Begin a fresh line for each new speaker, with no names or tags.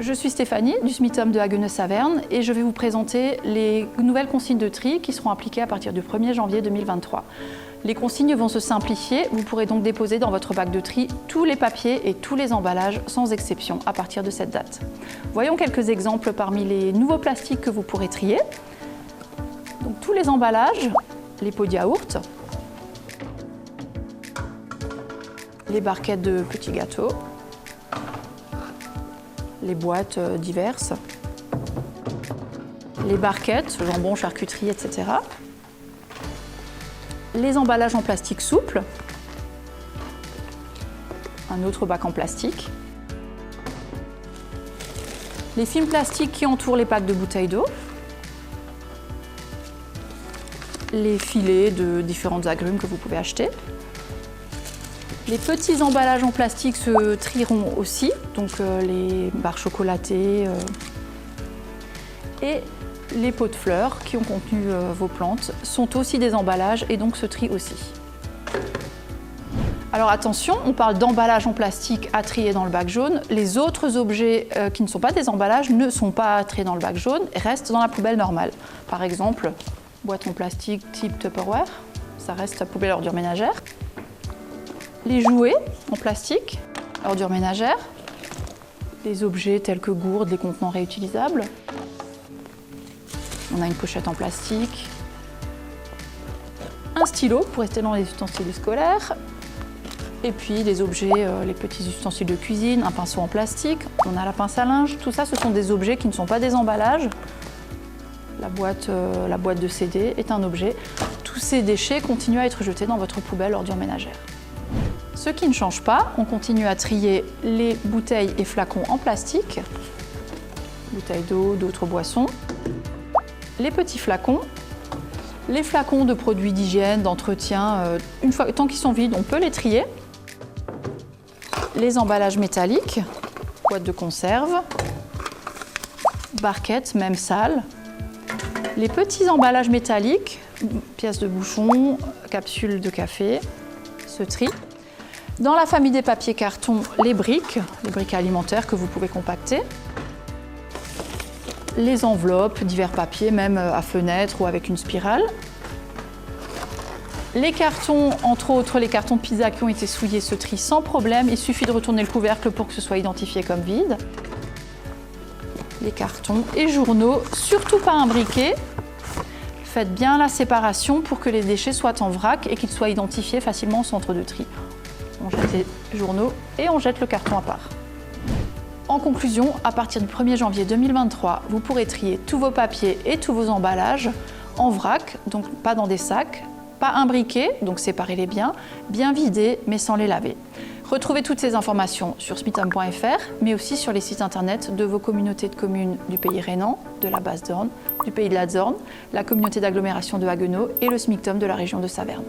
Je suis Stéphanie du SMICTOM de Haguenau-Saverne et je vais vous présenter les nouvelles consignes de tri qui seront appliquées à partir du 1er janvier 2023. Les consignes vont se simplifier, vous pourrez donc déposer dans votre bac de tri tous les papiers et tous les emballages sans exception à partir de cette date. Voyons quelques exemples parmi les nouveaux plastiques que vous pourrez trier. Donc, tous les emballages, les pots de yaourt, les barquettes de petits gâteaux, les boîtes diverses, les barquettes, jambon, charcuterie, etc. Les emballages en plastique souple, un autre bac en plastique, les films plastiques qui entourent les packs de bouteilles d'eau, les filets de différents agrumes que vous pouvez acheter. Les petits emballages en plastique se trieront aussi, donc les barres chocolatées et les pots de fleurs qui ont contenu vos plantes sont aussi des emballages et donc se trient aussi. Alors attention, on parle d'emballage en plastique à trier dans le bac jaune. Les autres objets qui ne sont pas des emballages ne sont pas à trier dans le bac jaune et restent dans la poubelle normale. Par exemple, boîte en plastique type Tupperware, ça reste la poubelle ordures ménagères. Les jouets en plastique, ordures ménagères. Les objets tels que gourdes, les contenants réutilisables. On a une pochette en plastique. Un stylo pour rester dans les ustensiles scolaires. Et puis les objets, les petits ustensiles de cuisine, un pinceau en plastique. On a la pince à linge. Tout ça, ce sont des objets qui ne sont pas des emballages. La boîte de CD est un objet. Tous ces déchets continuent à être jetés dans votre poubelle ordures ménagères. Ce qui ne change pas, on continue à trier les bouteilles et flacons en plastique, bouteilles d'eau, d'autres boissons, les petits flacons, les flacons de produits d'hygiène, d'entretien, tant qu'ils sont vides, on peut les trier, les emballages métalliques, boîtes de conserve, barquettes, même sales, les petits emballages métalliques, pièces de bouchon, capsules de café, se trient. Dans la famille des papiers cartons, les briques alimentaires que vous pouvez compacter, les enveloppes, divers papiers, même à fenêtre ou avec une spirale. Les cartons, entre autres les cartons de pizza qui ont été souillés, se trient sans problème. Il suffit de retourner le couvercle pour que ce soit identifié comme vide. Les cartons et journaux, surtout pas imbriqués. Faites bien la séparation pour que les déchets soient en vrac et qu'ils soient identifiés facilement au centre de tri. On jette les journaux et on jette le carton à part. En conclusion, à partir du 1er janvier 2023, vous pourrez trier tous vos papiers et tous vos emballages en vrac, donc pas dans des sacs, pas imbriqués, donc séparez-les bien vidés mais sans les laver. Retrouvez toutes ces informations sur smictom.fr, mais aussi sur les sites internet de vos communautés de communes du pays rhénan, de la Basse-Zorn, du pays de la Zorn, la communauté d'agglomération de Haguenau et le SMICTOM de la région de Saverne.